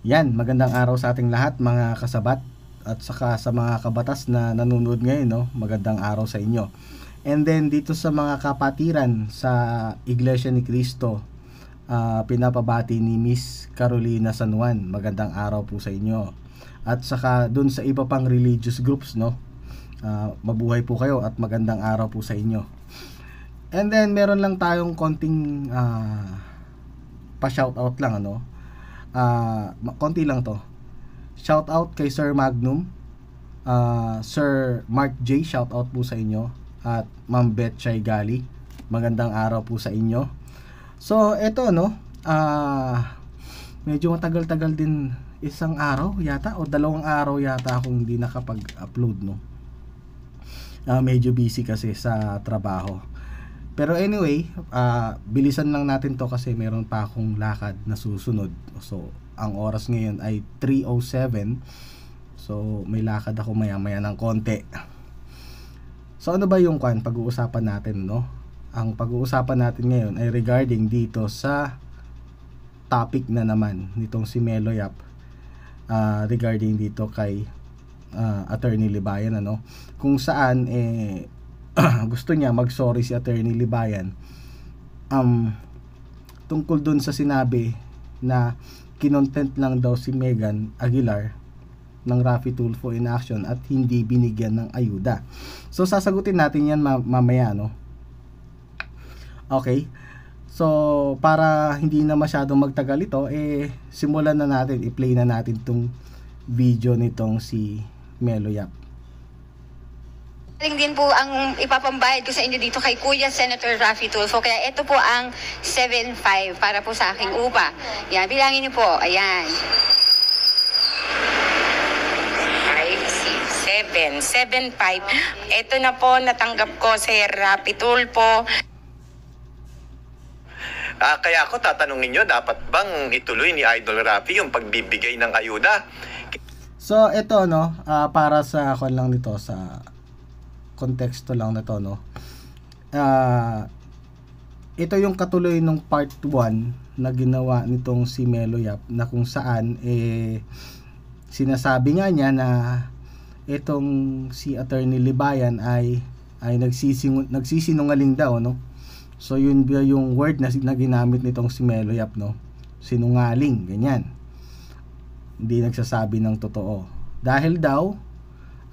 Yan, magandang araw sa ating lahat mga kasabat at saka sa mga kabatas na nanonood ngayon, no? Magandang araw sa inyo. And then dito sa mga kapatiran sa Iglesia ni Cristo, pinapabati ni Miss Carolina San Juan. Magandang araw po sa inyo. At saka dun sa iba pang religious groups, no? Mabuhay po kayo at magandang araw po sa inyo. And then meron lang tayong konting pa-shoutout lang, ano? Konti lang to. Shout out kay Sir Magnum, Sir Mark J, shout out po sa inyo, at Ma'am Beth Chay Gali. Magandang araw po sa inyo. So eto, no, medyo matagal-tagal din, isang araw yata o dalawang araw yata akong hindi nakapag-upload, no. Medyo busy kasi sa trabaho. Pero anyway, bilisan lang natin to kasi meron pa akong lakad na susunod. So, ang oras ngayon ay 3:07. So, may lakad ako maya-maya ng konti. So, ano ba yung pag-uusapan natin, no? Ang pag-uusapan natin ngayon ay regarding dito sa topic na naman nitong si Melo Yap, regarding dito kay Attorney Libayan, ano? Kung saan gusto niya mag-sorry si Attorney Libayan tungkol dun sa sinabi na kinontent lang daw si Megan Aguilar ng Raffy Tulfo in action at hindi binigyan ng ayuda. So sasagutin natin yan mamaya, no? Okay. So para hindi na masyadong magtagal ito, simulan na natin, i-play na natin tong video nitong si Melo Yap. Din po ang ipapambayad ko sa inyo dito kay Kuya Senator Raffy Tulfo. Kaya ito po ang 7.5 para po sa aking upa. Yan, bilangin niyo po. Ayan. 5, 6, 7, 7.5. Ito na po, natanggap ko sa Raffy Tulfo. Kaya ako tatanungin nyo, dapat bang ituloy ni Idol Raffy yung pagbibigay ng ayuda? So ito, no, para sa ako lang nito, sa konteksto lang na to, no. Ito yung katuloy ng part 1 na ginawa nitong si Melo Yap, na kung saan sinasabi nga niya na itong si Attorney Libayan ay nagsisinungaling daw, no. So yun yung word na ginamit nitong si Melo Yap, no. Sinungaling, ganyan. Hindi nagsasabi ng totoo. Dahil daw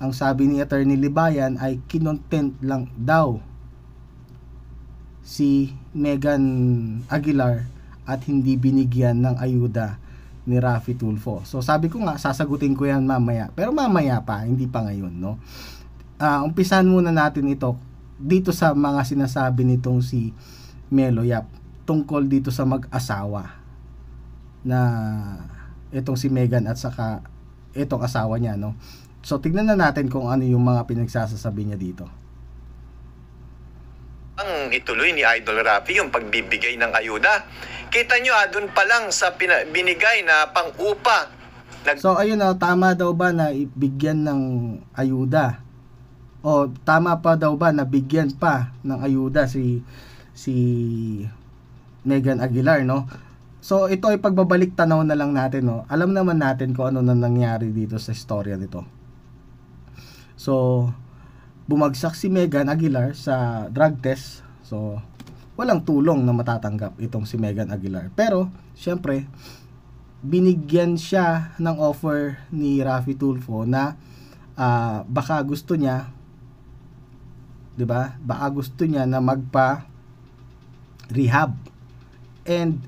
ang sabi ni Attorney Libayan ay kinontent lang daw si Megan Aguilar at hindi binigyan ng ayuda ni Raffy Tulfo. So sabi ko nga, sasagutin ko yan mamaya. Pero mamaya pa, hindi pa ngayon, no. Umpisahan muna natin ito dito sa mga sinasabi nitong si Melo Yap tungkol dito sa mag-asawa na itong si Megan at saka itong asawa niya, no. So tignan na natin kung ano yung mga pinagsasasabi niya dito. Ang ituloy ni Idol Raffy yung pagbibigay ng ayuda. Kita nyo, dun pa lang sa binigay na pang-upa. So ayun, tama daw ba na ibigyan ng ayuda? O tama pa daw ba na bigyan pa ng ayuda si Megan Aguilar, no? So ito ay pagbabalik tanaw na lang natin, no. Alam naman natin kung ano na nangyari dito sa istorya nito. So bumagsak si Megan Aguilar sa drug test. So walang tulong na matatanggap itong si Megan Aguilar. Pero syempre binigyan siya ng offer ni Raffy Tulfo na baka gusto niya, 'di ba? Baka gusto niya na magpa-rehab. And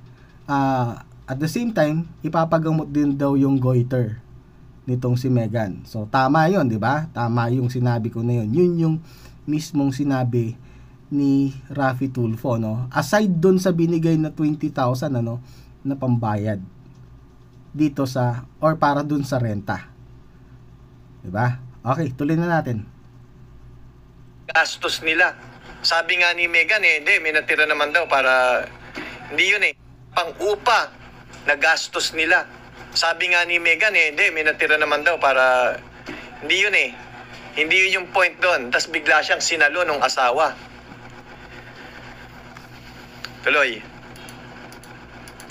at the same time, ipapagamot din daw yung goiter nitong si Megan. So tama 'yon, 'di ba? Tama yung sinabi ko na 'yon. Yun yung mismong sinabi ni Raffy Tulfo, no. Aside doon sa binigay na 20,000, ano, na pambayad dito sa or para doon sa renta. 'Di ba? Okay, tuloy na natin. Gastos nila. Sabi nga ni Megan, hindi, may natira naman daw para, hindi yun pang-upa na gastos nila. Sabi nga ni Megan, hindi, may natira naman daw para, hindi yun hindi yun yung point doon. Tapos bigla siyang sinalo ng asawa. Tuloy.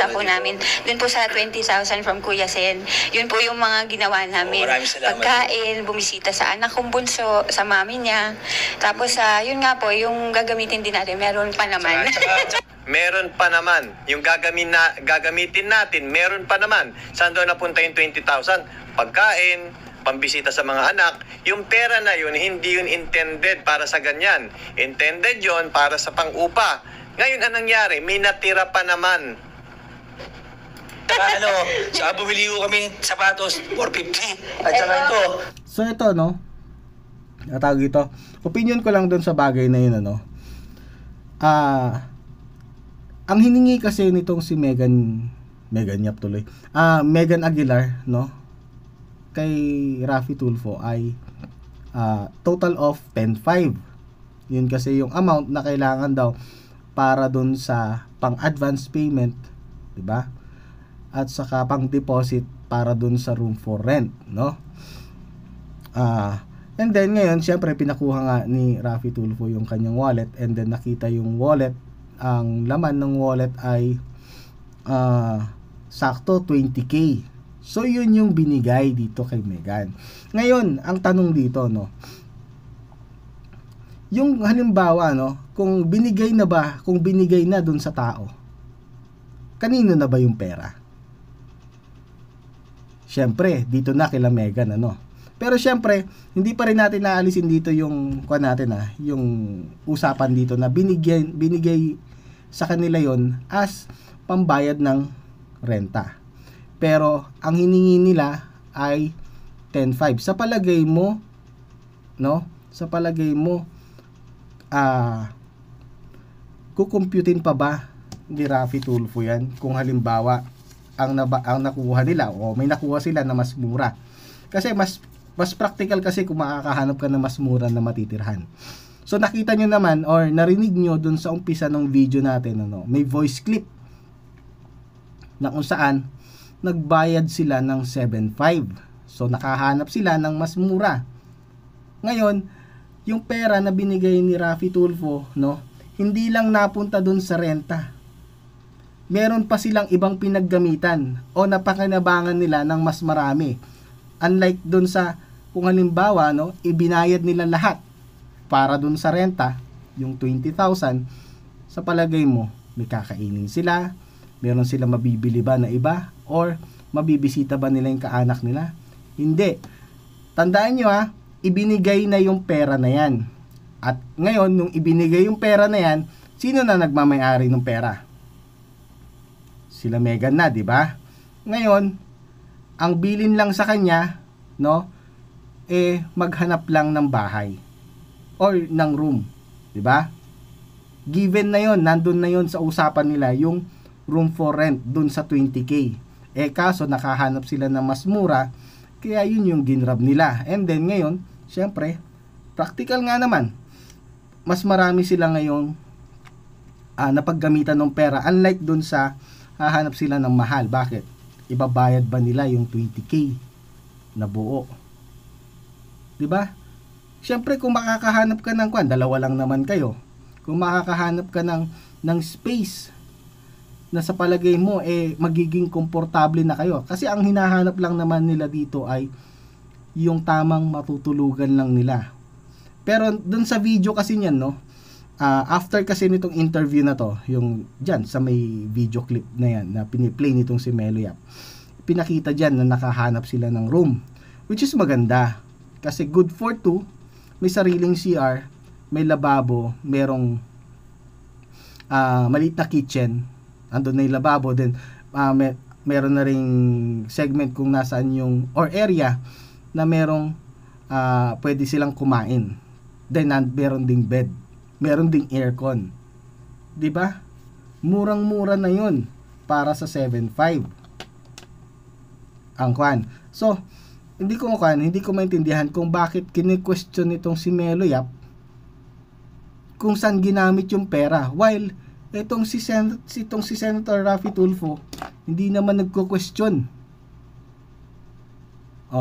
kita po namin. Dun po sa 20,000 from Kuya Sen. Yun po yung mga ginawa namin. Maraming salamat. Pagkain, bumisita sa anak kong bunso, sa mami niya. Tapos, yun nga po, yung gagamitin din natin, meron pa naman. Meron pa naman. Yung gagamitin natin, meron pa naman. Saan doon napunta yung 20,000? Pagkain, pambisita sa mga anak. Yung pera na yun, hindi yun intended para sa ganyan. Intended yun para sa pang-upa. Ngayon, anong nangyari? May natira pa naman. Saka saka bumili ko kami ng sapatos, 450. At saka ito. So ito, no, tawag ito, opinion ko lang doon sa bagay na yun, ano, ang hiningi kasi nitong si Megan Yap tuloy, Megan Aguilar, no, kay Raffy Tulfo ay total of 10,500. Yun kasi yung amount na kailangan daw para dun sa pang-advance payment, 'di ba? At saka pang-deposit para dun sa room for rent, no? And then ngayon, syempre pinakuha nga ni Raffy Tulfo yung kanyang wallet, and then nakita yung wallet, ang laman ng wallet ay sakto 20k. So yun yung binigay dito kay Megan. Ngayon, ang tanong dito, no, yung halimbawa, no, kung binigay na dun sa tao, kanino na ba yung pera? Syempre, dito na kila Megan, ano. Pero syempre, hindi pa rin natin naalisin dito yung yung usapan dito na binigay sa kanila yon as pambayad ng renta. Pero ang hiningi nila ay 10,500. Sa palagay mo, no? Sa palagay mo, kukumputin pa ba ni Raffy Tulfo yan kung halimbawa ang nakuha nila o may nakuha sila na mas mura? Kasi mas practical kasi kung makakahanap ka na mas mura na matitirhan. So nakita nyo naman or narinig nyo dun sa umpisa ng video natin, ano, may voice clip na kung saan nagbayad sila ng 7,500. So nakahanap sila ng mas mura. Ngayon, yung pera na binigay ni Raffy Tulfo, no, hindi lang napunta dun sa renta. Meron pa silang ibang pinaggamitan o napakinabangan nila ng mas marami. Unlike dun sa kung halimbawa, no, ibinayad nila lahat para dun sa renta, yung 20,000, sa palagay mo, may kakainin sila, meron sila mabibili ba na iba, or mabibisita ba nila yung kaanak nila? Hindi. Tandaan nyo, ibinigay na yung pera na yan. At ngayon, nung ibinigay yung pera na yan, sino na nagmamayari ng pera? Sila Megan na, di ba? Ngayon, ang bilin lang sa kanya, no, maghanap lang ng bahay or ng room, di ba? Given na yon, nandun na yon sa usapan nila yung room for rent dun sa 20k. Kaso nakahanap sila ng mas mura, kaya yun yung ginrab nila. And then ngayon, syempre, practical nga naman, mas marami sila ngayong napaggamitan ng pera, unlike dun sa hahanap sila ng mahal. Bakit? Ibabayad ba nila yung 20k na buo? 'Di ba? Syempre kung makakahanap ka ng dalawa lang naman kayo. Kung makakahanap ka ng space na sa palagay mo magiging komportable na kayo. Kasi ang hinahanap lang naman nila dito ay yung tamang matutulugan lang nila. Pero dun sa video kasi niyan, no, after kasi nitong interview na to, yung dyan sa may video clip na yan na piniplay nitong si Melo Yap, pinakita dyan na nakahanap sila ng room, which is maganda kasi good for two. May sariling CR, may lababo, merong maliit na kitchen, andun na yung lababo, then meron na ring segment kung nasaan yung or area na merong pwede silang kumain, then meron ding bed, meron ding aircon, di ba? Murang-mura na yun para sa 7,500 ang kwan. So hindi ko maintindihan kung bakit kini-question nitong si Melo Yap kung saan ginamit yung pera, while itong si Senator Raffy Tulfo hindi naman nagko-question.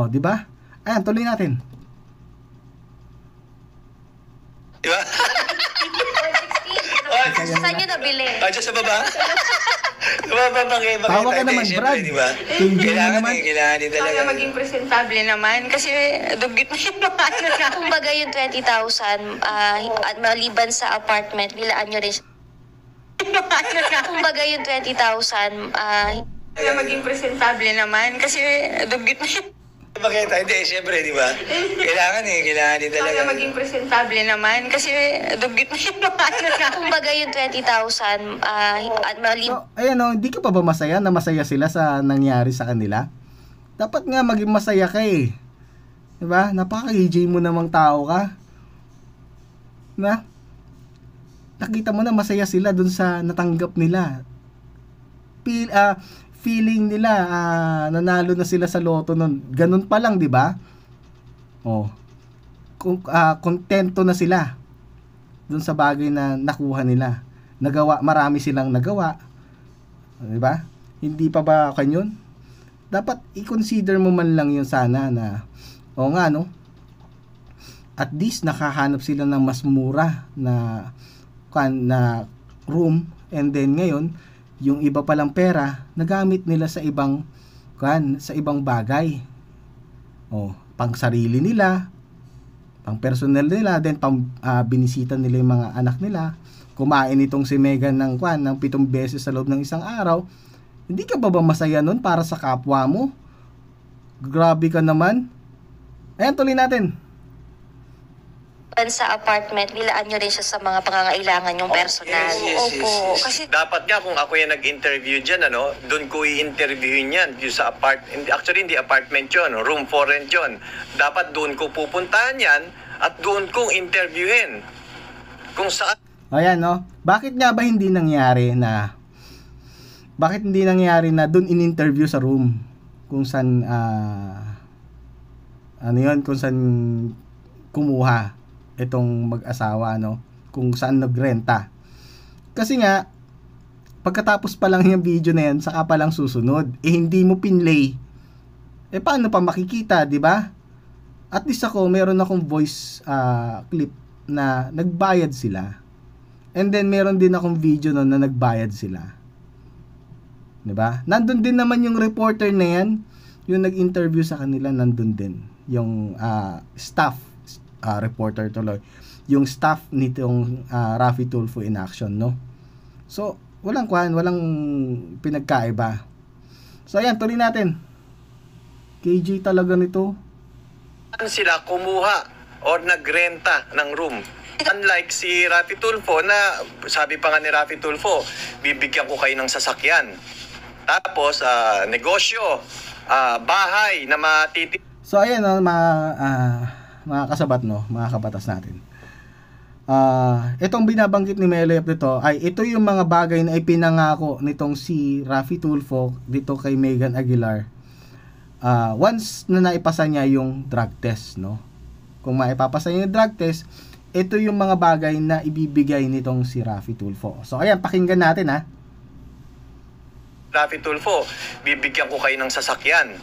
Di ba? Ayan, tuloy natin. Di ba? Masaya Saan na. nyo nabili? Diyan sa baba? Sa baba pakita. Tawa ka naman, Siyempre, Brad. di ba? KJ Kailangan naman. kailangan din talaga. Kaya maging presentable naman kasi dugit na yung mga ano na. Kumbaga yung 20,000, at maliban sa apartment, bilaan nyo rin siya. Kumbaga yung 20,000, Kaya maging presentable naman kasi dugit na yung Pakita, hindi, siyempre, di ba? Kailangan din talaga. Kaya maging presentable naman kasi dugit na yung mga ano na. kumbaga yung 20,000, at maliban So, ayan o, hindi ka pa ba masaya na masaya sila sa nangyari sa kanila? Dapat nga maging masaya ka eh. Diba? Napaka-KJ mo namang tao ka. Na? Nakita mo na masaya sila dun sa natanggap nila. Feeling nila nanalo na sila sa loto nun. Ganun pa lang, 'di ba? Oh. Kontento na sila dun sa bagay na nakuha nila. Marami silang nagawa. 'Di ba? Hindi pa ba kanyon? Dapat i-consider mo man lang 'yun sana na nga no. At least nakahanap sila ng mas mura na room, and then ngayon yung iba palang pera nagamit nila sa ibang bagay. Pang sarili nila, pang personal nila, then pang binisita nila yung mga anak nila. Kumain itong si Megan ng 7 beses sa loob ng isang araw. Hindi ka ba masaya nun para sa kapwa mo? Grabe ka naman. Ayan, tuloy natin. sa apartment, bilaan nyo rin siya sa mga pangangailangan yung personal. yes. Kasi Dapat nga kung ako yung nag-interview dyan, doon ko i-interviewin yan. Yung sa actually hindi apartment yun, room for rent yun. Dapat doon ko pupuntahan yan at doon kong interviewin. Kung saan Ayan, no? Bakit hindi nangyari na doon in-interview sa room kung saan kung saan kumuha itong mag-asawa, no? Kung saan nagrenta. Kasi nga pagkatapos pa lang yung video na yan, saka pa lang susunod. Hindi mo pinlay. Paano pa makikita, di ba? At least meron akong voice clip na nagbayad sila. And then meron din akong video na nagbayad sila. 'Di ba? Nandun din naman yung reporter na yan, yung nag-interview sa kanila, nandun din yung staff, reporter tuloy, yung staff nitong Raffy Tulfo in action, no? So, walang pinagkaiba. So ayan, tuloy natin. KJ talaga nito. sila kumuha or nagrenta ng room. Unlike si Raffy Tulfo na sabi pa nga ni Raffy Tulfo, bibigyan ko kayo ng sasakyan. Tapos negosyo, bahay na So ayan, no, mga kasabat, no, mga kabatas natin. Itong binabanggit ni Meloyap dito ay ito yung mga bagay na ipinangako nitong si Raffy Tulfo dito kay Megan Aguilar. Once na naipasa niya yung drug test, no. Kung maipapasa niya yung drug test, ito yung mga bagay na ibibigay nitong si Raffy Tulfo. So ayan, pakinggan natin ha. Raffy Tulfo, bibigyan ko kayo ng sasakyan.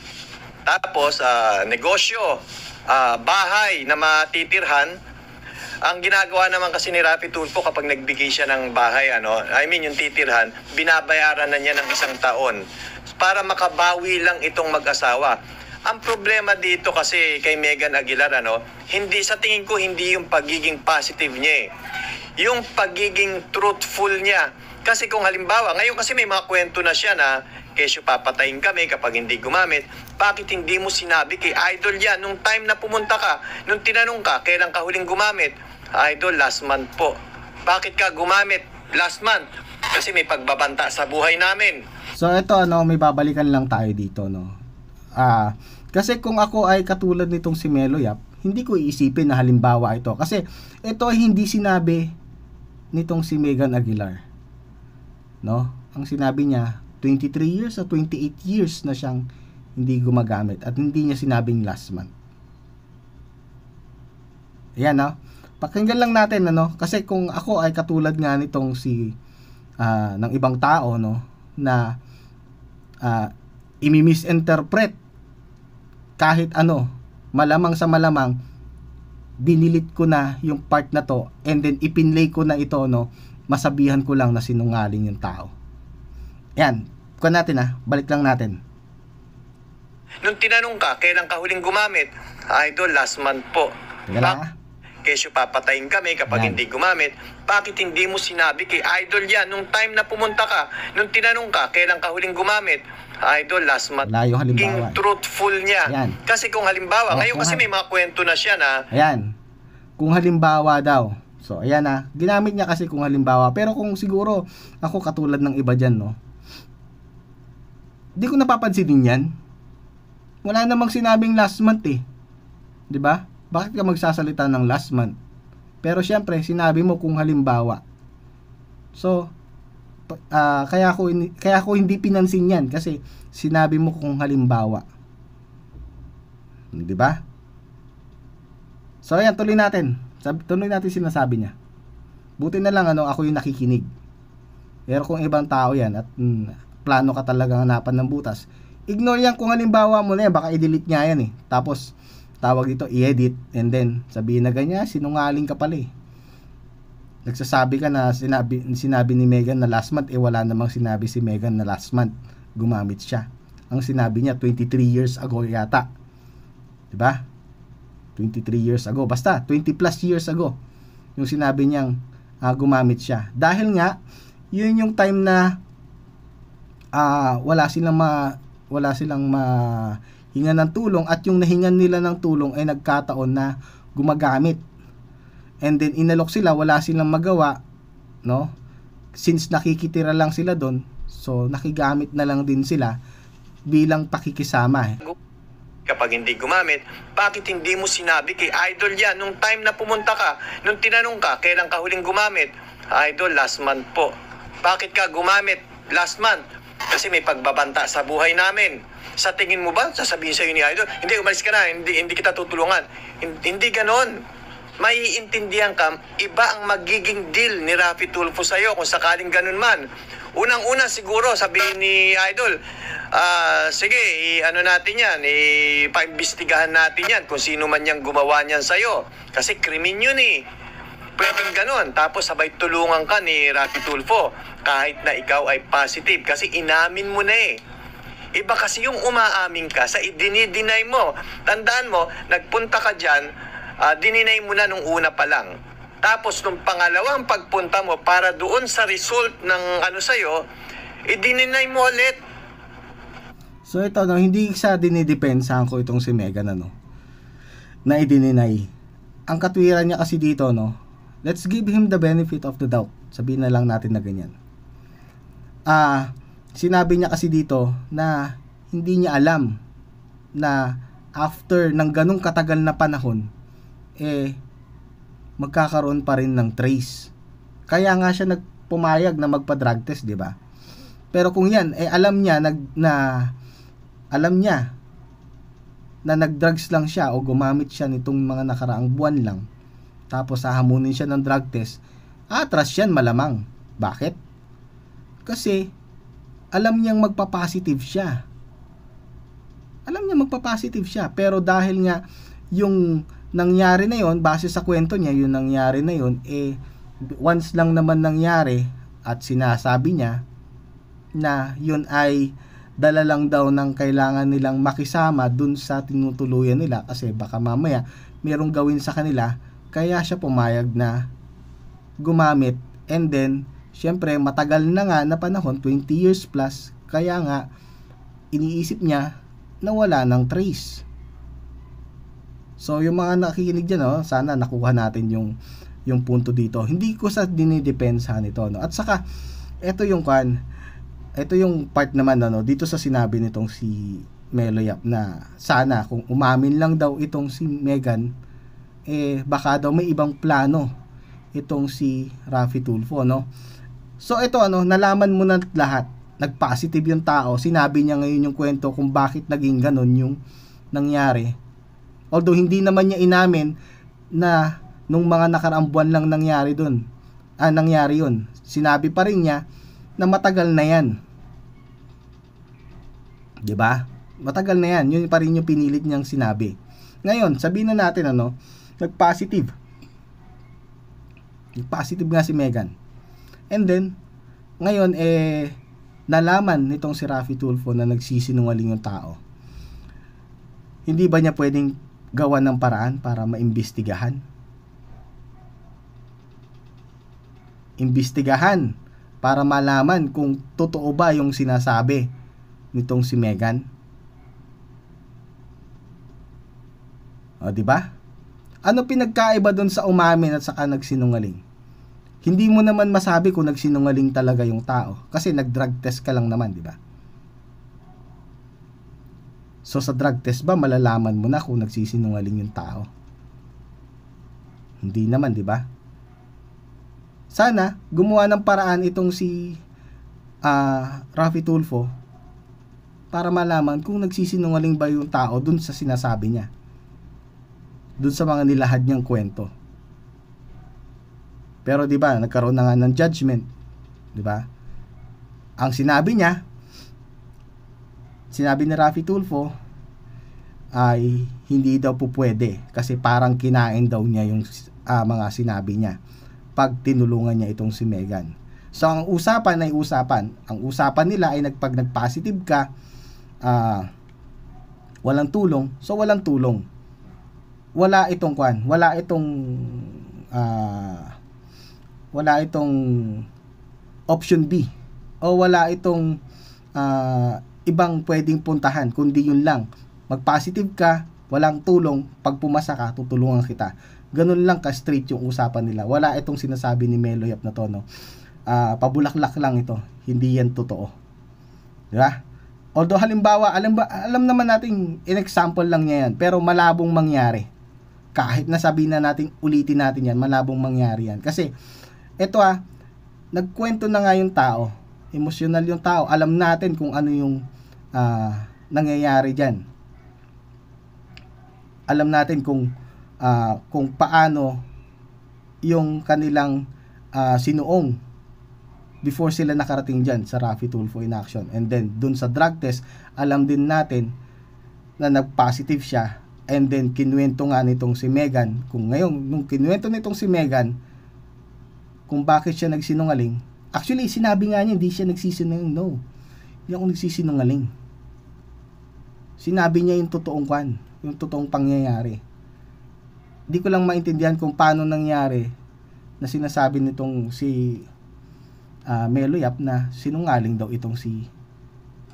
Tapos negosyo, bahay na matitirhan. Ang ginagawa naman kasi ni Raffy Tulfo kapag nagbigay siya ng bahay, yung titirhan, binabayaran na niya ng 1 taon para makabawi lang itong mag-asawa. Ang problema dito kasi kay Megan Aguilar, hindi sa tingin ko hindi yung pagiging positive niya yung pagiging truthful niya. Kasi kung halimbawa, ngayon kasi may mga kwento na siya na kesyo papatayin kami kapag hindi gumamit. Bakit hindi mo sinabi kay Idol yan nung time na pumunta ka, nung tinanong ka, kailan ka huling gumamit? Idol, last month po. Bakit ka gumamit last month? Kasi may pagbabanta sa buhay namin. So ito, may babalikan lang tayo dito, no. Kasi kung ako ay katulad nitong si Meloyap, hindi ko iisipin na halimbawa ito. Kasi ito ay hindi sinabi nitong si Megan Aguilar, no? Ang sinabi niya, 23 years o 28 years na siyang hindi gumagamit at hindi niya sinabing last month. Ayan, no? Pakinggan lang natin, kasi kung ako ay katulad nga nitong si ng ibang tao, no, na imi-misinterpret kahit malamang sa malamang binilit ko na yung part na to and then ipinlay ko na ito, no, masabihan ko lang na sinungaling yung tao. Yan, kuha natin balik lang natin. Nung tinanong ka, kailan ka huling gumamit? Idol, last month po. Teka lang Kesyo papatayin kami kapag Yan. hindi gumamit. Bakit hindi mo sinabi kay Idol yan? Nung time na pumunta ka, nung tinanong ka, kailan ka huling gumamit? Idol, last month. Wala yung halimbawa. King truthful niya. Yan. Kasi kung halimbawa, ngayon kasi may mga kwento na siya na, Ayan. Kung halimbawa daw. So, ayan ginamit niya kasi kung halimbawa. Pero kung siguro, ako katulad ng iba dyan, no? Di ko napapansinin yan. Wala namang sinabing last month eh. 'Di ba? Bakit ka magsasalita ng last month? Pero syempre, sinabi mo kung halimbawa. So, kaya ko hindi pinansin yan kasi sinabi mo kung halimbawa. 'Di ba? So, ayan, tuloy natin sinasabi niya. Buti na lang ako yung nakikinig. Pero kung ibang tao yan at plano ka talagang hanapan ng butas, ignore yan kung halimbawa mo na yan, baka i-delete niya yan eh. Tapos, tawag dito, i-edit, and then, sabihin na ganyan, sinungaling ka pala eh. Nagsasabi ka na sinabi ni Megan na last month, wala namang sinabi si Megan na last month, gumamit siya. Ang sinabi niya, 23 years ago yata. Diba? 23 years ago, basta, 20 plus years ago, yung sinabi niyang gumamit siya. Dahil nga, yun yung time na wala silang hinga ng tulong at yung nahingan nila ng tulong ay nagkataon na gumagamit. And then inalok sila, wala silang magawa, no? Since nakikitira lang sila doon, so nakigamit na lang din sila bilang pakikisama. kapag hindi gumamit, bakit hindi mo sinabi kay Idol yan nung time na pumunta ka, nung tinanong ka, kailan ka huling gumamit? Idol, last month po. Bakit ka gumamit last month? Kasi may pagbabanta sa buhay namin. Sa tingin mo ba, sasabihin sa'yo ni Idol, hindi, umalis ka na, hindi kita tutulungan. Hindi ganon. Maiintindihan ka, iba ang magiging deal ni Raffy Tulfo sa'yo kung sakaling ganun man. Unang-una siguro, sabihin ni Idol, sige, ano natin yan, paimbestigahan natin yan kung sino man yung gumawa niyan sa'yo. Kasi krimen yun eh. Pwedeng ganun. Tapos sabay tulungan ka ni Raffy Tulfo kahit na ikaw ay positive kasi inamin mo na eh. Iba kasi yung umaamin ka sa idinideny mo. Tandaan mo, nagpunta ka dyan, dininay mo na nung una pa lang. Tapos nung pangalawang pagpunta mo para doon sa result ng ano sa'yo, dininay mo ulit. So ito, no, hindi sa dinidepensahan ko itong si Megan, na idininay. Ang katwiran niya kasi dito, no, let's give him the benefit of the doubt. Sabihin na lang natin na ganyan. Sinabi niya kasi dito na hindi niya alam na after ng ganong katagal na panahon, magkakaroon pa rin ng trace. Kaya nga siya nagpumayag na magpa-drug test, di ba? Pero kung yan, alam niya na nag-drugs lang siya o gumamit siya nitong mga nakaraang buwan lang, tapos hahamunin siya ng drug test, atras yan malamang. Bakit? Kasi alam niyang magpa-positive siya. Pero dahil nga yung nangyari na yon, base sa kwento niya, yung nangyari na yon, once lang naman nangyari at sinasabi niya na yun ay dala lang daw ng kailangan nilang makisama dun sa tinutuluyan nila kasi baka mamaya merong gawin sa kanila, kaya siya pumayag na gumamit. And then syempre matagal na nga na panahon, 20 years plus, kaya nga iniisip niya na wala ng trace. So yung mga nakikinig dyan, sana nakuha natin yung punto dito. Hindi ko sa dinidepensahan ito, no? At saka ito yung part naman dito sa sinabi nitong si Melo Yap na sana kung umamin lang daw itong si Megan, baka daw may ibang plano itong si Raffy Tulfo, no? So ito, nalaman mo na lahat, nag-positive yung tao, sinabi niya ngayon yung kwento kung bakit naging ganun yung nangyari. Although hindi naman niya inamin na nung mga nakaraang buwan lang nangyari yun. Sinabi pa rin niya na matagal na yan. 'Di ba? Matagal na yan. Yun pa rin yung pinilit niyang sinabi. Ngayon, sabihin na natin nag-positive. Nag-positive nga si Megan. And then, ngayon, nalaman nitong si Raffy Tulfo na nagsisinungaling yung tao. Hindi ba niya pwedeng gawa ng paraan para maimbestigahan? Imbestigahan para malaman kung totoo ba yung sinasabi nitong si Megan. O, di ba? Ano pinagkaiba doon sa umamin at saka nagsinungaling? Hindi mo naman masabi kung nagsinungaling talaga yung tao kasi nag-drug test ka lang naman, di ba? So sa drug test ba malalaman mo na kung nagsisinungaling yung tao? Hindi naman, di ba? Sana gumawa ng paraan itong si Raffy Tulfo para malaman kung nagsisinungaling ba yung tao dun sa sinasabi niya, dun sa mga nilahad niyang kwento. Pero 'di ba, nagkaroon na nga ng judgment, 'di ba? Ang sinabi ni Raffy Tulfo ay hindi daw po pwede kasi parang kinain daw niya yung mga sinabi niya pag tinulungan niya itong si Megan. So ang usapan ay usapan. Ang usapan nila ay nag-positive ka, walang tulong. So walang tulong. Wala itong option B o wala itong ibang pwedeng puntahan kundi yun lang. Mag-positive ka, walang tulong, pag pumasa ka, tutulungan kita. Ganun lang ka-straight yung usapan nila. Wala itong sinasabi ni Melo Yap na to, no? Pabulaklak lang ito. Hindi yan totoo. Diba? Although halimbawa, alam naman natin, in example lang niya yan, pero malabong mangyari. Kahit nasabihin na natin, ulitin natin yan, malabong mangyari yan. Kasi, ito nagkwento na nga yung tao. Emosyonal yung tao. Alam natin kung ano yung nangyayari dyan. Alam natin kung paano yung kanilang sinuong before sila nakarating dyan sa Raffy Tulfo in action. And then, dun sa drug test, alam din natin na nag-positive siya. And then, kinuwento nga nitong si Megan. Kung ngayon, nung kinuwento nitong si Megan, kung bakit siya nagsinungaling, actually, sinabi nga niya, hindi siya nagsisinungaling. No, hindi ako nagsisinungaling. Sinabi niya yung totoong pangyayari. Di ko lang maintindihan kung paano nangyari na sinasabi nitong si Melo Yap na sinungaling daw itong si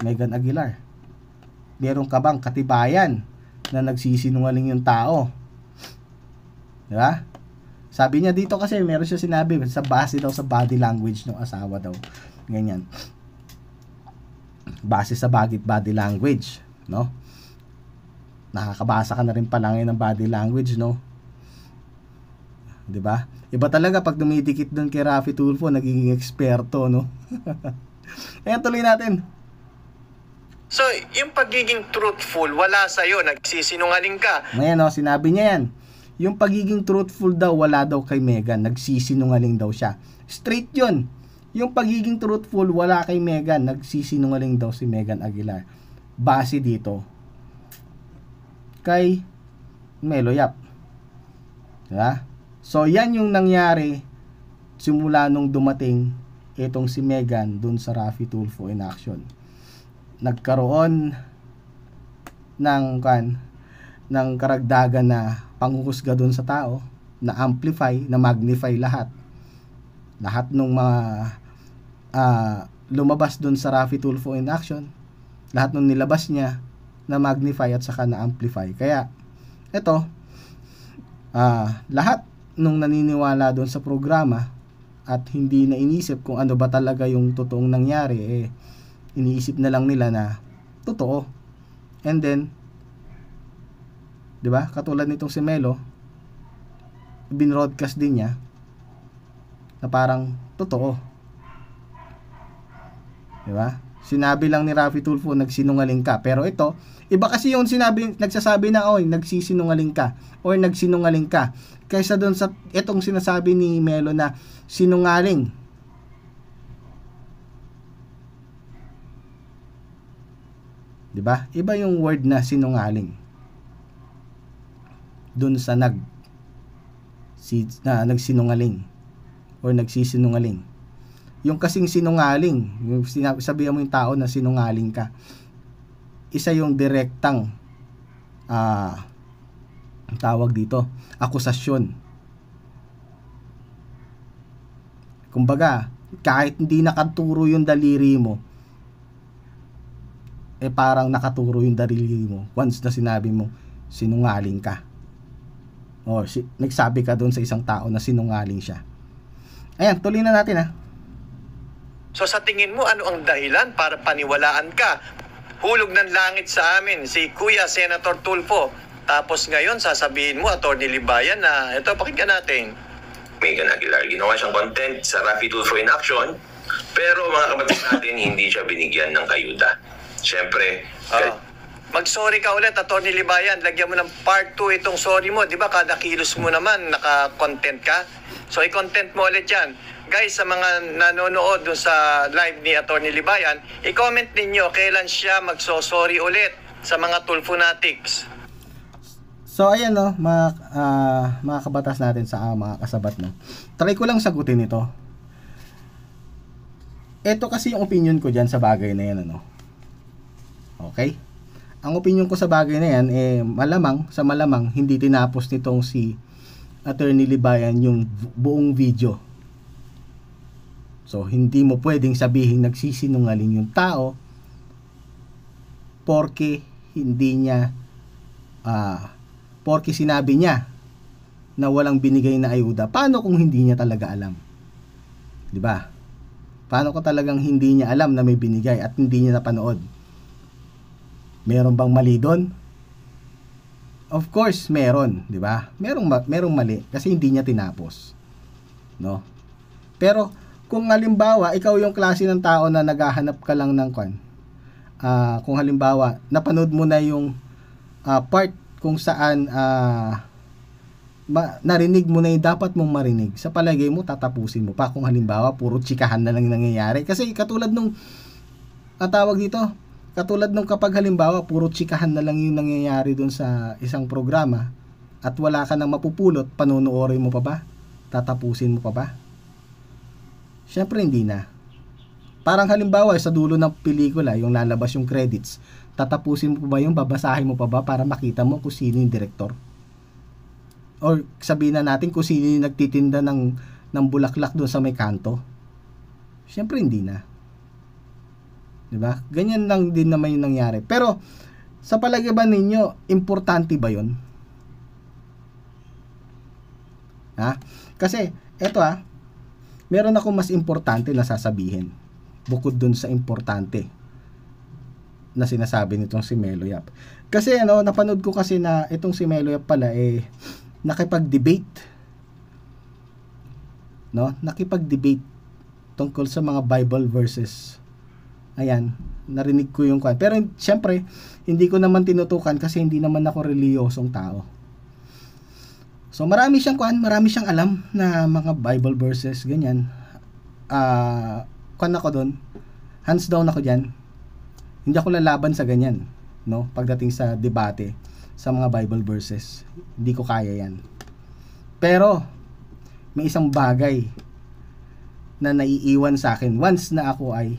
Megan Aguilar. Meron ka bang katibayan na nagsisinungaling yung tao? Diba? Sabi niya dito kasi meron siya sinabi sa base daw sa body language ng asawa daw. Ganyan. Base sa body language, no? Nakakabasa ka na rin pala ngayon ng body language, no? 'Di ba? Iba talaga pag dumidikit doon kay Raffy Tulfo, nagiging eksperto, no? Ayan, tuloy natin. So, yung pagiging truthful, wala sa'yo, nagsisinungaling ka. Ngayon, no, sinabi niya yan. Yung pagiging truthful daw, wala daw kay Megan, nagsisinungaling daw siya. Straight yun. Yung pagiging truthful, wala kay Megan, nagsisinungaling daw si Megan Aguilar. Base dito kay Melo Yap. Diba? So, yan yung nangyari simula nung dumating itong si Megan dun sa Raffy Tulfo in action. Nagkaroon ng karagdagan na panghuhusga dun sa tao, na amplify, na magnify lahat nung mga lumabas dun sa Raffy Tulfo in action, lahat nung nilabas niya na magnify at saka na amplify. Kaya ito, lahat nung naniniwala doon sa programa at hindi na inisip kung ano ba talaga yung totoong nangyari, iniisip na lang nila na totoo. And then, 'di ba? Katulad nitong si Melo, binroadcast din niya na parang totoo. 'Di ba? Sinabi lang ni Raffy Tulfo, nagsinungaling ka. Pero ito, iba kasi yung nagsasabi na, oy, nagsisinungaling ka or nagsinungaling ka, kaysa doon sa itong sinasabi ni Melo na sinungaling. Diba? Iba yung word na sinungaling doon sa nagsinungaling or nagsisinungaling. yung kasing sinungaling, yung sabihan mo yung tao na sinungaling ka, isa yung direktang tawag dito, akusasyon. Kumbaga, kahit hindi nakaturo yung daliri mo, parang nakaturo yung daliri mo once na sinabi mo sinungaling ka, o nagsabi ka doon sa isang tao na sinungaling siya. Ayan, tuloy na natin So sa tingin mo, ano ang dahilan para paniwalaan ka? Hulog ng langit sa amin si Kuya Senator Tulfo. Tapos ngayon, sasabihin mo, Atty. Libayan, na ito, pakinggan natin. Megan Aguilar, ginawa siyang content sa Raffy Tulfo in Action, pero mga kapatid natin, hindi siya binigyan ng kayuda. Siyempre, mag-sorry ka ulit, Atty. Libayan. Lagyan mo ng part 2 itong sorry mo. Di ba kada kilos mo naman, naka-content ka? So, i-content mo ulit yan. Guys, sa mga nanonood dun sa live ni Atty. Libayan, i-comment ninyo kailan siya magso-sorry ulit sa mga Tulfo Fanatics. So ayan mga kabatas natin sa mga kasabat try ko lang sagutin ito. Ito kasi yung opinion ko dyan sa bagay na yan, okay? Ang opinion ko sa bagay na yan, malamang hindi tinapos nitong si Atty. Libayan yung buong video. So, hindi mo pwedeng sabihin nagsisinungaling yung tao porque porque sinabi niya na walang binigay na ayuda. Paano kung hindi niya talaga alam? 'Di ba? Paano kung talagang hindi niya alam na may binigay at hindi niya napanood? Meron bang mali doon? Of course, meron, 'di ba? Merong mali kasi hindi niya tinapos. No? Pero kung halimbawa, ikaw yung klase ng tao na naghahanap ka lang ng kung halimbawa, napanood mo na yung part kung saan narinig mo na yung dapat mong marinig, sa palagay mo, tatapusin mo pa kung halimbawa, puro tsikahan na lang nangyayari. Kasi katulad nung, katulad nung kapag halimbawa, puro tsikahan na lang yung nangyayari dun sa isang programa, at wala ka nang mapupulot, panunuorin mo pa ba? Tatapusin mo pa ba? Syempre hindi na. Parang halimbawa sa dulo ng pelikula, yung lalabas yung credits, tatapusin mo pa ba yung babasahin mo pa ba para makita mo kung sino yung director? Or sabihin na natin kung sino yung nagtitinda ng bulaklak doon sa may kanto? Syempre hindi na. 'Di ba? Ganyan lang din naman yung nangyari. Pero sa palagay ba ninyo, importante ba 'yon? Kasi eto meron ako mas importante na sasabihin bukod dun sa importante na sinasabi nitong si Melo Yap. Kasi napanood ko kasi na itong si Melo Yap pala nakipag-debate. Nakipag-debate tungkol sa mga Bible verses. Ayan, narinig ko yung Pero syempre, hindi ko naman tinutukan kasi hindi naman ako reliyosong tao. So marami siyang alam na mga Bible verses, ganyan. Ako doon, hands down ako diyan. Hindi ako lalaban sa ganyan, pagdating sa debate sa mga Bible verses. Hindi ko kaya 'yan. Pero may isang bagay na naiiwan sa akin once na ako ay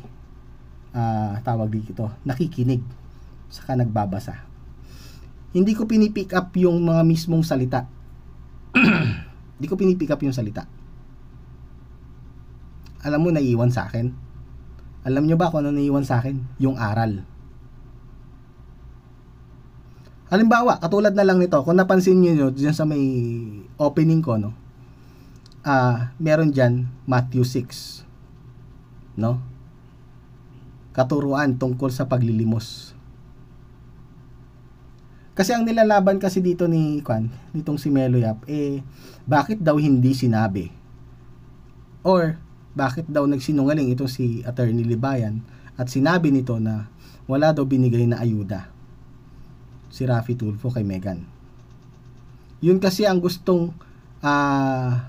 nakikinig saka nagbabasa. Hindi ko pinipick up yung mga mismong salita. Hindi ko pinipick up yung salita. Alam mo, naiiwan sa akin. Alam nyo ba kung ano naiiwan sa akin? Yung aral. Halimbawa, katulad na lang nito, kung napansin nyo dyan sa may opening ko, meron dyan Matthew 6. Katuruan tungkol sa paglilimos. Kasi ang nilalaban kasi dito nitong si Melo Yap, bakit daw hindi sinabi? Or, bakit daw nagsinungaling itong si Atty. Libayan at sinabi nito na wala daw binigay na ayuda si Raffy Tulfo kay Megan. Yun kasi ang gustong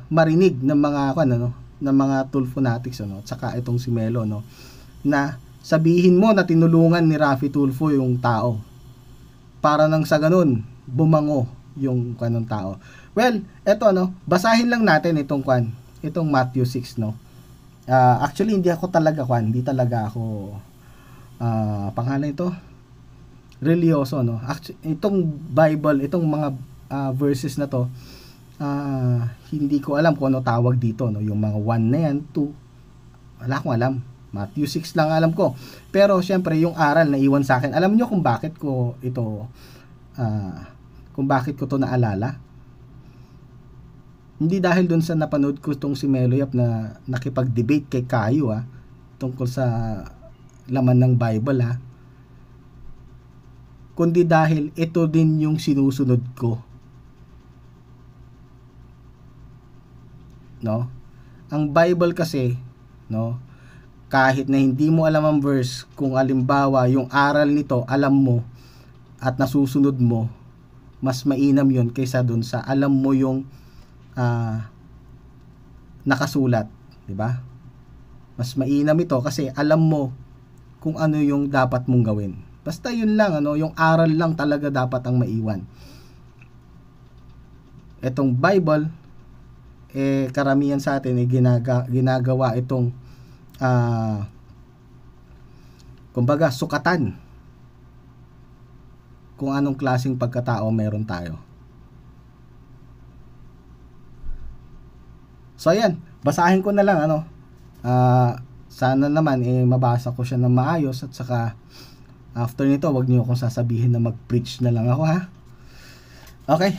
marinig ng mga ng mga Tulfo Fanatics, at saka itong si Melo, na sabihin mo na tinulungan ni Raffy Tulfo yung tao para nang sa ganun bumango yung kanong tao. Well, eto basahin lang natin itong Matthew 6, Actually hindi talaga ako pangalan ito religyoso, no. Actually, itong Bible, itong mga verses na to, hindi ko alam kung ano tawag dito, no. Yung mga 1 na yan, 2, wala akong alam. Matthew 6 lang alam ko. Pero syempre yung aral na iwan sa akin. Alam niyo kung bakit ko ito to naalala? Hindi dahil dun sa napanood ko itong si Meloyap na nakipag-debate kay Kayo tungkol sa laman ng Bible kundi dahil ito din yung sinusunod ko, no? Ang Bible kasi, no, kahit na hindi mo alam ang verse, kung alimbawa yung aral nito alam mo at nasusunod mo, mas mainam yun kaysa dun sa alam mo yung nakasulat, di ba? Mas mainam ito kasi alam mo kung ano yung dapat mong gawin. Basta yun lang, yung aral lang talaga dapat ang maiwan. Etong Bible, karamihan sa atin ginagawa itong kumbaga sukatan kung anong klaseng pagkatao meron tayo. So ayan, basahin ko na lang sana naman mabasa ko siya ng maayos, at saka after nito wag niyo akong sasabihin na mag-preach na lang ako, Okay.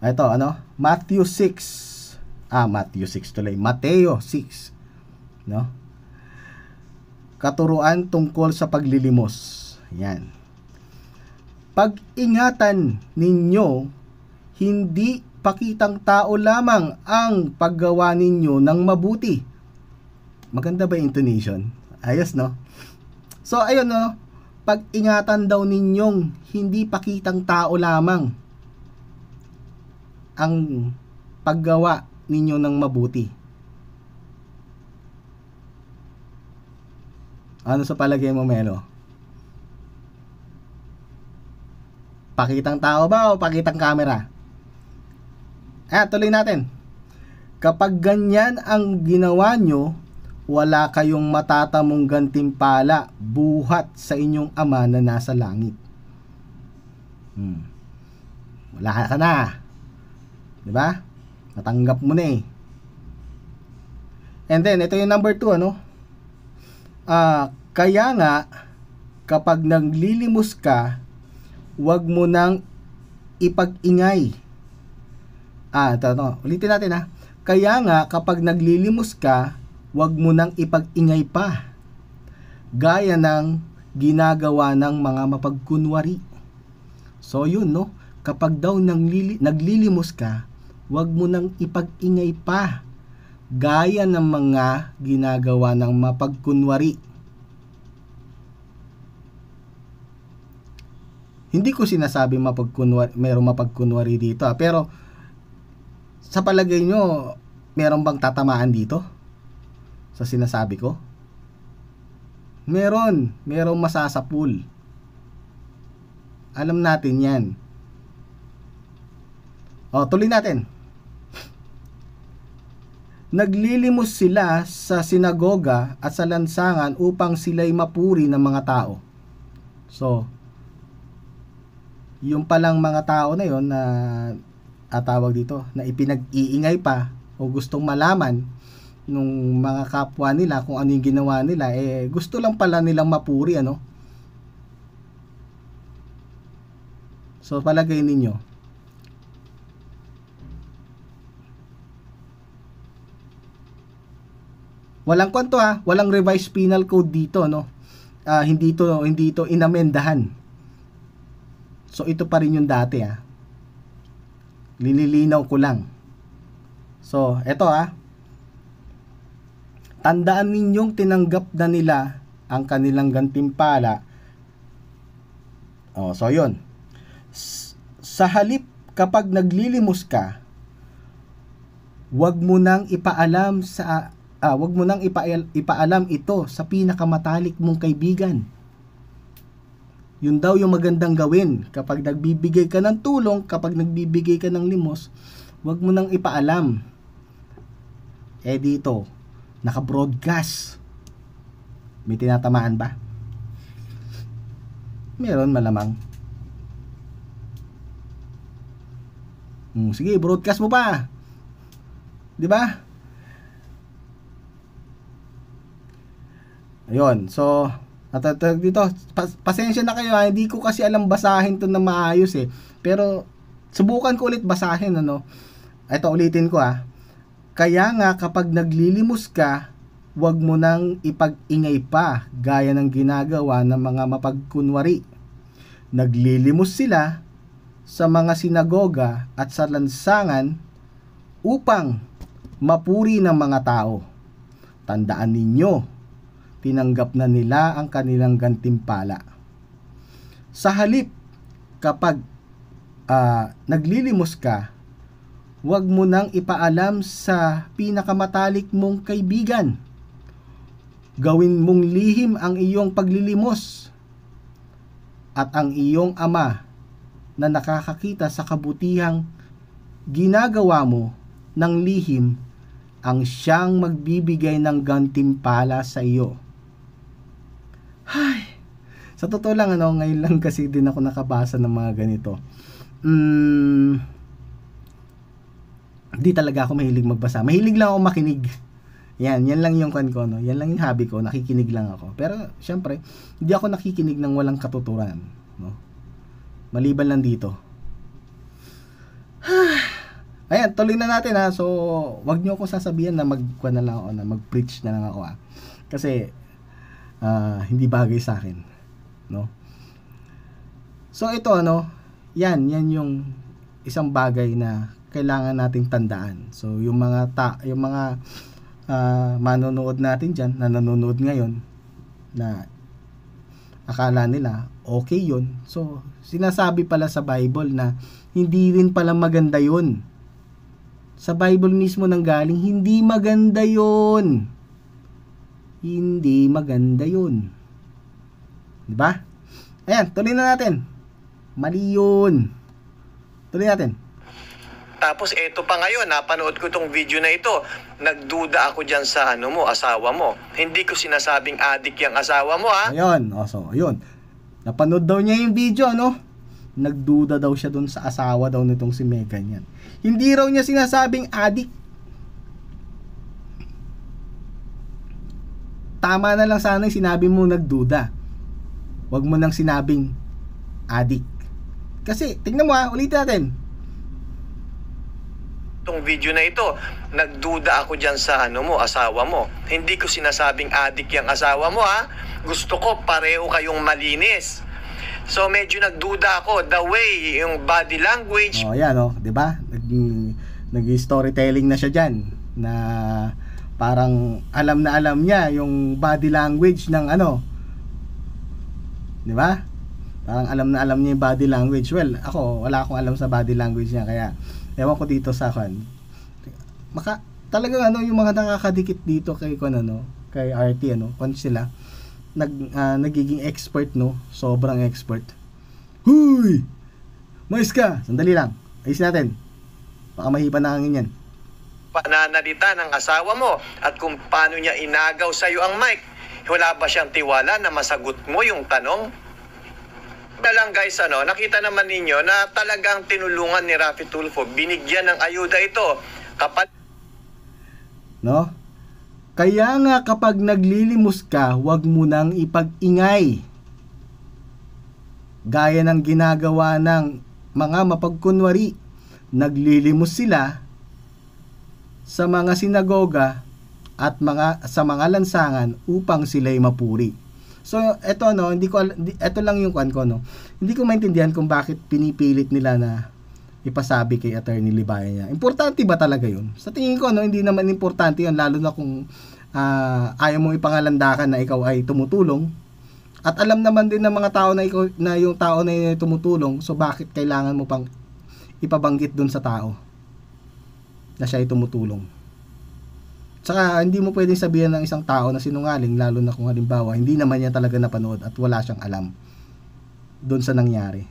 Ito Matthew 6 Mateo 6, no? Katuruan tungkol sa paglilimos. Yan. Pag-ingatan ninyo, hindi pakitang tao lamang ang paggawa ninyo ng mabuti. Maganda ba yung intonation? Ayos, no? So, ayun, no? Pag-ingatan daw ninyong hindi pakitang tao lamang ang paggawa ninyo ng mabuti. Ano sa palagay mo, Melo? Pakitang tao ba o pakitang camera? Tuloy natin. Kapag ganyan ang ginawa nyo, wala kayong matatamong gantimpala buhat sa inyong Ama na nasa langit. Wala ka na. Diba? Natanggap mo na And then, ito yung number 2, kaya nga, kapag naglilimos ka, wag mo nang ipag-ingay. Ulitin natin, Kaya nga, kapag naglilimos ka, wag mo nang ipag-ingay pa, gaya ng ginagawa ng mga mapagkunwari. So yun, no? Kapag daw naglilimos ka, wag mo nang ipag-ingay pa, gaya ng mga ginagawa ng mapagkunwari. Hindi ko sinasabi merong mapagkunwari dito, pero sa palagay nyo, meron bang tatamaan dito sa sinasabi ko? Merong masasapul. Alam natin yan. Tuloy natin. Naglilimos sila sa sinagoga at sa lansangan upang sila'y mapuri ng mga tao. So, yung palang mga tao na yon na tawag dito, na ipinag-iingay pa o gustong malaman nung mga kapwa nila kung ano yung ginawa nila, gusto lang pala nilang mapuri, So, palagay ninyo, walang kwento walang revised penal code dito, hindi ito inamendahan. So, ito pa rin yung dati, Lililinaw ko lang. So, eto, tandaan ninyong tinanggap na nila ang kanilang gantimpala. So, yun. Sa halip, kapag naglilimos ka, wag mo nang ipaalam ito sa pinakamatalik mong kaibigan. Yun daw yung magandang gawin. Kapag nagbibigay ka ng tulong, kapag nagbibigay ka ng limos, wag mo nang ipaalam. Dito, naka-broadcast. May tinatamaan ba? Meron malamang. Sige, broadcast mo pa. 'Di ba? Ayun, so dito, pasensya na kayo ha, hindi ko kasi alam basahin 'to na maayos eh. Pero subukan ko ulit basahin, ano. Ito, ulitin ko ha. Kaya nga kapag naglilimos ka, huwag mo nang ipag-ingay pa gaya ng ginagawa ng mga mapagkunwari. Naglilimos sila sa mga sinagoga at sa lansangan upang mapuri ng mga tao. Tandaan ninyo, tinanggap na nila ang kanilang gantimpala. Sa halip, kapag naglilimos ka, huwag mo nang ipaalam sa pinakamatalik mong kaibigan. Gawin mong lihim ang iyong paglilimos, at ang iyong ama na nakakakita sa kabutihang ginagawa mo ng lihim ang siyang magbibigay ng gantimpala sa iyo. Ay, sa totoo lang, ano, ngayon lang kasi din ako nakabasa ng mga ganito. Hindi talaga ako mahilig magbasa. Mahilig lang ako makinig. Yan lang yung kan ko, no. Yan lang yung hobby ko, nakikinig lang ako. Pero syempre, hindi ako nakikinig ng walang katuturan, no. Maliban lang dito. Ayan, tuloy na natin ha. So, wag niyo ako sasabihan na na lang ako, na mag-preach na lang ako ha. Kasi hindi bagay sa akin, no. So ito, ano, yan yung isang bagay na kailangan nating tandaan. So yung mga manonood natin diyan, na nanonood ngayon, na akala nila okay yun. So sinasabi pala sa Bible na hindi rin pala maganda yun. Sa Bible mismo nanggaling, hindi maganda yun. Hindi maganda yun. Diba? Ayan, tuloy na natin. Mali yun. Tuloy natin. Tapos eto pa ngayon, napanood ko tong video na ito. Nagduda ako dyan sa asawa mo. Hindi ko sinasabing adik yung asawa mo, ha? Ayun, so ayun. Napanood daw niya yung video, no? Nagduda daw siya dun sa asawa daw nitong si Megan yan. Hindi raw niya sinasabing adik. Tama na lang sana yung sinabi mo nagduda. Huwag mo nang sinabing adik. Kasi, tingnan mo ha, ulitin natin. Itong video na ito, nagduda ako dyan sa asawa mo. Hindi ko sinasabing adik yung asawa mo, ha? Gusto ko pareho kayong malinis. So medyo nagduda ako, the way, yung body language. Oh, yan, oh, 'di ba? Nag-storytelling na siya diyan, na parang alam na alam niya yung body language ng 'di ba? Parang alam na alam niya yung body language. Well, ako wala akong alam sa body language niya, kaya ewan ko dito sa talagang yung mga nakakadikit dito kay kay RT, kung sila nagiging expert, no, sobrang expert. Huy, mais ka, sandali lang, ayos natin, baka mahipa na hangin yan. Pananalita ng asawa mo at kung paano niya inagaw sa iyo ang mic. Wala ba siyang tiwala na masagot mo yung tanong? Lang guys, nakita naman ninyo na talagang tinulungan ni Raffy Tulfo, binigyan ng ayuda ito. No? Kaya nga kapag naglilimos ka, huwag mo nang ipag-ingay. Gaya ng ginagawa ng mga mapagkunwari, naglilimos sila sa mga sinagoga at sa mga lansangan upang sila'y mapuri. So, ito ito lang yung kwan ko, no. Hindi ko maintindihan kung bakit pinipilit nila na ipasabi kay Attorney Libayan niya. Importante ba talaga yun? Sa tingin ko, hindi naman importante yun, lalo na kung ayaw mong ipangalandakan na ikaw ay tumutulong. At alam naman din ng mga tao na yung tao na yun ay tumutulong, so bakit kailangan mo pang ipabanggit dun sa tao na siya ay tumutulong? Saka hindi mo pwedeng sabihin ng isang tao na sinungaling, lalo na kung halimbawa hindi naman niya talaga napanood at wala siyang alam doon sa nangyari.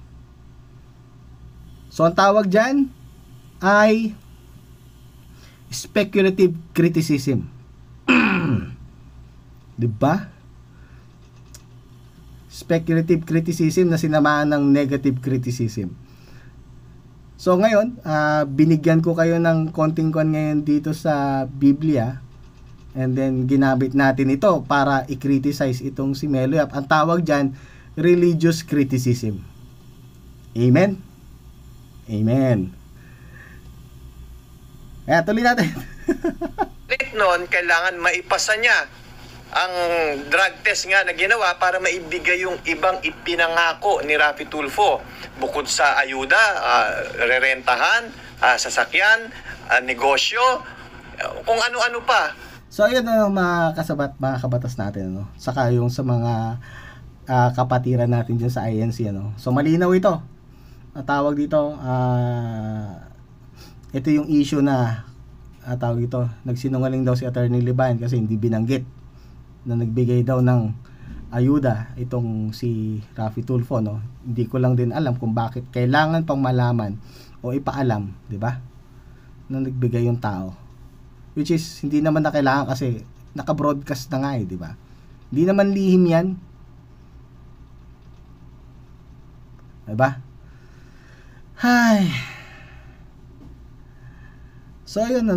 So ang tawag dyan ay speculative criticism. 'Di ba? Speculative criticism na sinamaan ng negative criticism. So ngayon, binigyan ko kayo ng konting kon ngayon dito sa Biblia, and then ginamit natin ito para i-criticize itong si Melo Yap. Ang tawag dyan, religious criticism. Amen? Amen. Kaya tuloy natin. noon, kailangan maipasa niya ang drug test nga na ginawa para maibigay yung ibang ipinangako ni Raffy Tulfo. Bukod sa ayuda, rerentahan, sasakyan, negosyo, kung ano-ano pa. So ayun mga kabatas natin, no? Saka yung sa mga kapatiran natin dyan sa INC, ano? So malinaw ito. Tawag dito, ito yung issue na tawag dito, nagsinungaling daw si Attorney Liban kasi hindi binanggit na nagbigay daw ng ayuda itong si Raffy Tulfo, no? Hindi ko lang din alam kung bakit kailangan pang malaman o ipaalam, 'di ba? Na nagbigay yung tao. Which is hindi naman na kailangan kasi naka-broadcast na nga eh, 'di ba? Hindi naman lihim 'yan. 'Di ba? Hay. So ayun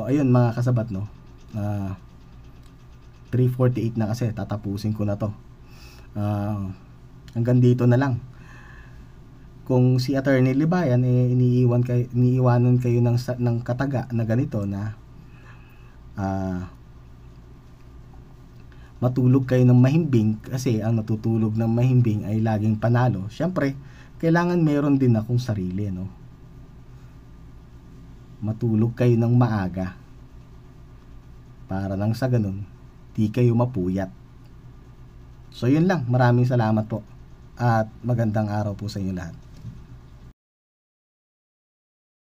ayun mga kasabat, no. 3:48 na kasi, tatapusin ko na to. Hanggang dito na lang. Kung si Attorney Libayan iniiwanan kayo ng kataga na ganito na matulog kayo ng mahimbing, kasi ang natutulog ng mahimbing ay laging panalo. Syempre, kailangan meron din akong sarili, no. Matulog kayo ng maaga para nang sa ganun di kayo mapuyat. So yun lang, maraming salamat po at magandang araw po sa inyo lahat.